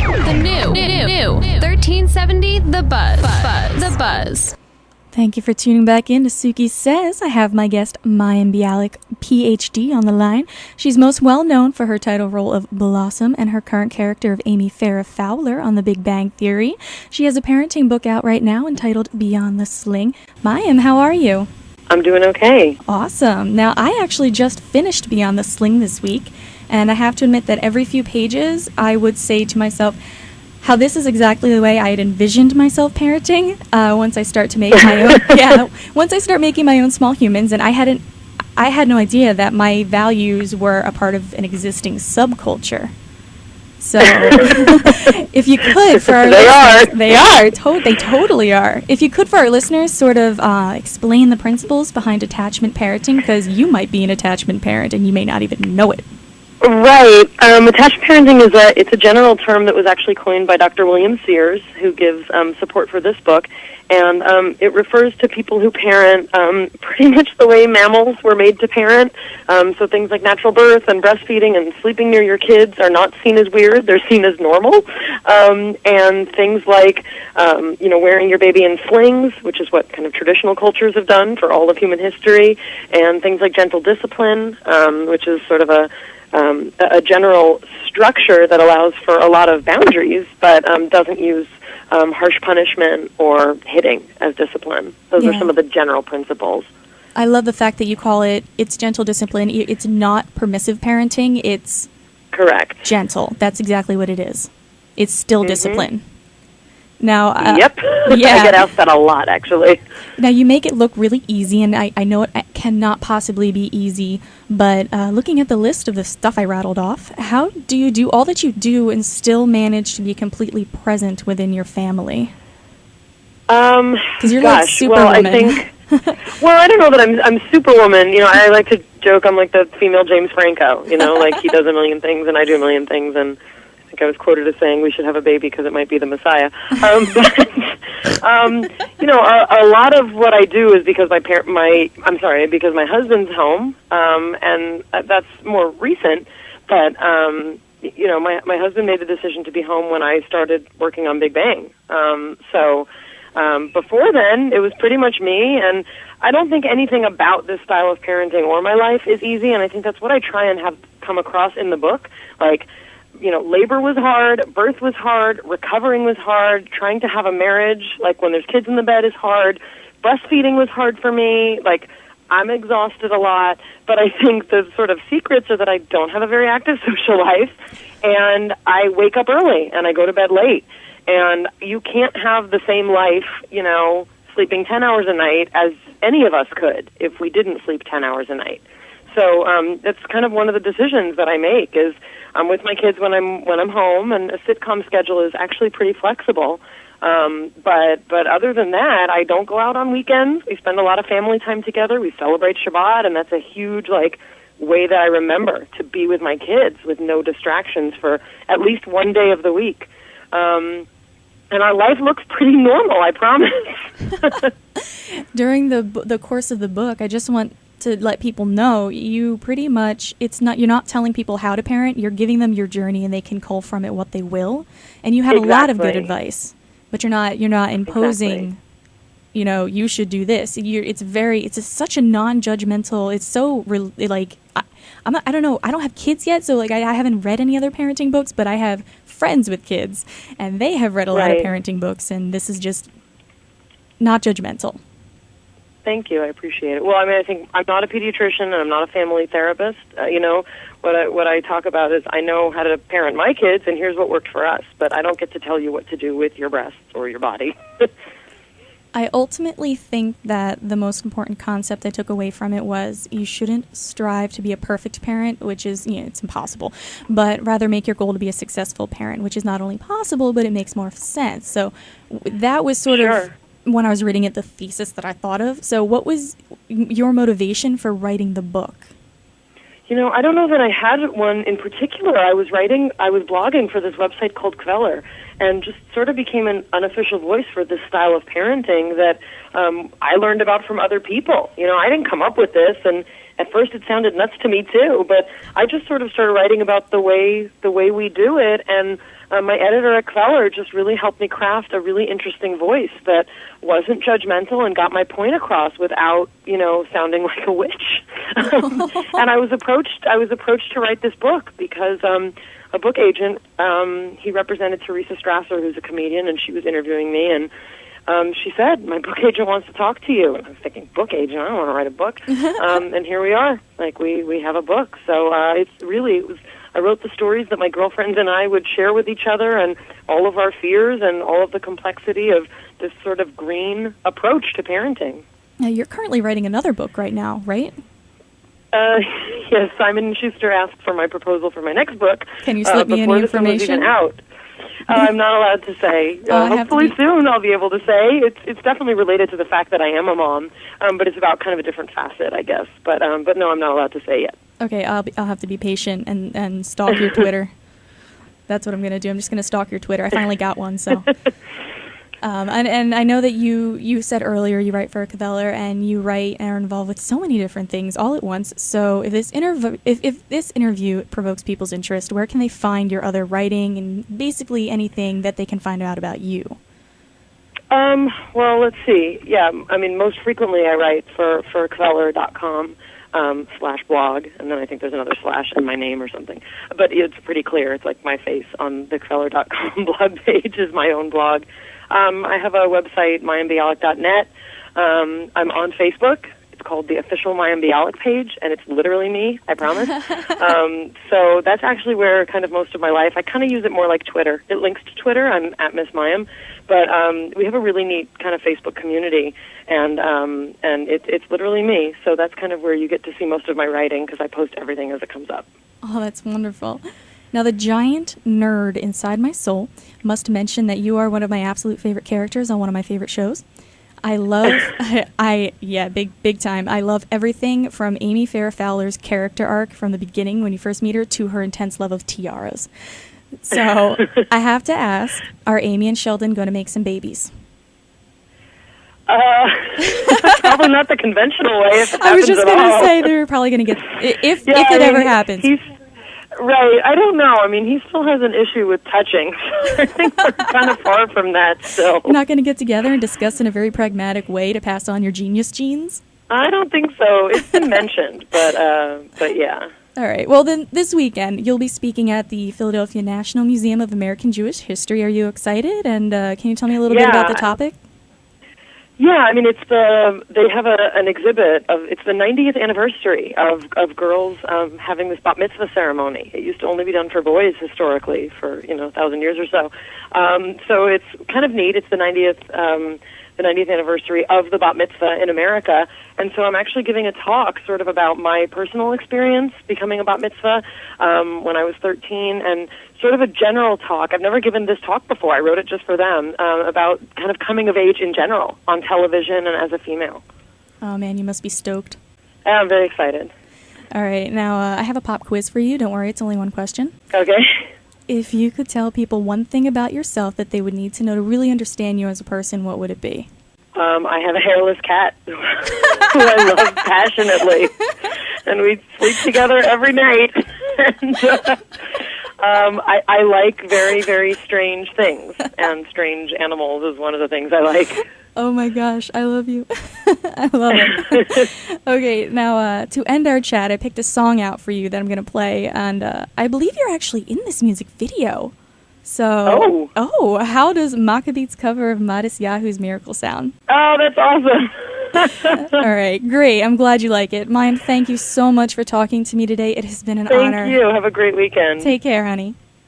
The new 1370 The Buzz. The Buzz. Thank you for tuning back in to Suki Says. I have my guest, Mayim Bialik, Ph.D., on the line. She's most well known for her title role of Blossom and her current character of Amy Farrah Fowler on The Big Bang Theory. She has a parenting book out right now entitled Beyond the Sling. Mayim, how are you? I'm doing okay. Awesome. Now, I actually just finished Beyond the Sling this week, and I have to admit that every few pages, I would say to myself, how this is exactly the way I had envisioned myself parenting once I start to make my own. Once I start making my own small humans, and I had no idea that my values were a part of an existing subculture. So, if you could, for our they totally are. If you could, for our listeners, sort of explain the principles behind attachment parenting, because you might be an attachment parent and you may not even know it. Right. Attached parenting it's a general term that was actually coined by Dr. William Sears, who gives support for this book, and it refers to people who parent pretty much the way mammals were made to parent. So things like natural birth and breastfeeding and sleeping near your kids are not seen as weird; they're seen as normal. And things like wearing your baby in slings, which is what kind of traditional cultures have done for all of human history, and things like gentle discipline, which is sort of a general structure that allows for a lot of boundaries, but doesn't use harsh punishment or hitting as discipline. Those are some of the general principles. I love the fact that you call it's gentle discipline. It's not permissive parenting. It's correct. Gentle. That's exactly what it is. It's still discipline. Now, yep. I get asked that a lot, actually. Now, you make it look really easy, and I know it cannot possibly be easy, but looking at the list of the stuff I rattled off, how do you do all that you do and still manage to be completely present within your family? Because you're like Superwoman. Well, I think... Well, I don't know that I'm Superwoman. I like to joke I'm like the female James Franco. Like he does a million things and I do a million things, and I think I was quoted as saying we should have a baby because it might be the Messiah. A lot of what I do is because because my husband's home, and that's more recent. But my husband made the decision to be home when I started working on Big Bang. Before then, it was pretty much me, and I don't think anything about this style of parenting or my life is easy, and I think that's what I try and have come across in the book. Like, labor was hard, birth was hard, recovering was hard, trying to have a marriage, like when there's kids in the bed, is hard. Breastfeeding was hard for me. Like, I'm exhausted a lot, but I think the sort of secrets are that I don't have a very active social life, and I wake up early, and I go to bed late. And you can't have the same life, sleeping 10 hours a night as any of us could if we didn't sleep 10 hours a night. So that's kind of one of the decisions that I make is I'm with my kids when I'm home, and a sitcom schedule is actually pretty flexible. But other than that, I don't go out on weekends. We spend a lot of family time together. We celebrate Shabbat, and that's a huge way that I remember to be with my kids with no distractions for at least one day of the week. And our life looks pretty normal, I promise. During the course of the book, I just want to let people know you pretty much, you're not telling people how to parent, you're giving them your journey and they can cull from it what they will. And you have a lot of good advice, but you're not imposing, you should do this. It's such a non-judgmental, it's so I don't know, I don't have kids yet, so I haven't read any other parenting books, but I have friends with kids, and they have read a lot of parenting books, and this is just not judgmental. Thank you. I appreciate it. Well, I think I'm not a pediatrician, and I'm not a family therapist. What I talk about is I know how to parent my kids, and here's what worked for us, but I don't get to tell you what to do with your breasts or your body. I ultimately think that the most important concept I took away from it was you shouldn't strive to be a perfect parent, which is, it's impossible, but rather make your goal to be a successful parent, which is not only possible, but it makes more sense. So that was sort of, when I was reading it, the thesis that I thought of. So what was your motivation for writing the book? I don't know that I had one in particular. I was blogging for this website called Kveller, and just sort of became an unofficial voice for this style of parenting that I learned about from other people. I didn't come up with this, and at first it sounded nuts to me too, but I just sort of started writing about the way we do it, and my editor at Kveller just really helped me craft a really interesting voice that wasn't judgmental and got my point across without, sounding like a witch. And I was approached to write this book because a book agent, he represented Teresa Strasser, who's a comedian, and she was interviewing me, and she said, my book agent wants to talk to you. And I was thinking, book agent? I don't want to write a book. And here we are. Like, we have a book. So I wrote the stories that my girlfriends and I would share with each other, and all of our fears and all of the complexity of this sort of green approach to parenting. Now, you're currently writing another book right now, right? Yes, Simon & Schuster asked for my proposal for my next book. Can you slip me any information? Before the film was even out. I'm not allowed to say. Hopefully soon I'll be able to say. It's definitely related to the fact that I am a mom, but it's about kind of a different facet, I guess. But no, I'm not allowed to say yet. Okay, I'll have to be patient and stalk your Twitter. That's what I'm going to do. I'm just going to stalk your Twitter. I finally got one, so. And I know that you said earlier you write for Kveller, and you write and are involved with so many different things all at once. So if this interview provokes people's interest, where can they find your other writing and basically anything that they can find out about you? Well, let's see. Yeah, I mean, most frequently I write for Kveller.com. /blog, and then I think there's another slash in my name or something. But it's pretty clear. It's like my face on the Kveller.com blog page is my own blog. I have a website, MayimBialik.net. I'm on Facebook. It's called the official Mayim Bialik page, and it's literally me, I promise. So that's actually where kind of most of my life, I kind of use it more like Twitter. It links to Twitter. I'm at Miss Mayim. But we have a really neat kind of Facebook community, and it's literally me. So that's kind of where you get to see most of my writing, because I post everything as it comes up. Oh, that's wonderful. Now, the giant nerd inside my soul must mention that you are one of my absolute favorite characters on one of my favorite shows. I love, big time. I love everything from Amy Farrah Fowler's character arc from the beginning when you first meet her to her intense love of tiaras. So I have to ask, are Amy and Sheldon going to make some babies? Probably not the conventional way. If it I was just going to say they're probably going to get, if it ever happens. Right, I don't know. I mean, he still has an issue with touching. So I think we're kind of far from that still. You're not going to get together and discuss in a very pragmatic way to pass on your genius genes? I don't think so. It's been mentioned, but yeah. All right. Well, then this weekend you'll be speaking at the Philadelphia National Museum of American Jewish History. Are you excited? And can you tell me a little bit about the topic? Yeah, I mean, they have an exhibit it's the 90th anniversary of girls having this bat mitzvah ceremony. It used to only be done for boys historically for 1,000 years or so. So it's kind of neat. It's the 90th anniversary of the bat mitzvah in America, and so I'm actually giving a talk sort of about my personal experience becoming a bat mitzvah when I was 13, and sort of a general talk. I've never given this talk before. I wrote it just for them, about kind of coming of age in general on television and as a female. Oh, man, you must be stoked. I'm very excited. All right, now I have a pop quiz for you. Don't worry, it's only one question. Okay. If you could tell people one thing about yourself that they would need to know to really understand you as a person, what would it be? I have a hairless cat who I love passionately, and we sleep together every night. And I like very, very strange things, and strange animals is one of the things I like. Oh my gosh, I love you. I love it. Okay, now to end our chat, I picked a song out for you that I'm going to play, and I believe you're actually in this music video. So, how does Maccabeat's cover of Modest Yahoo's Miracle sound? Oh, that's awesome. All right, great. I'm glad you like it. Mayim, thank you so much for talking to me today. It has been an honor. Thank you. Have a great weekend. Take care, honey.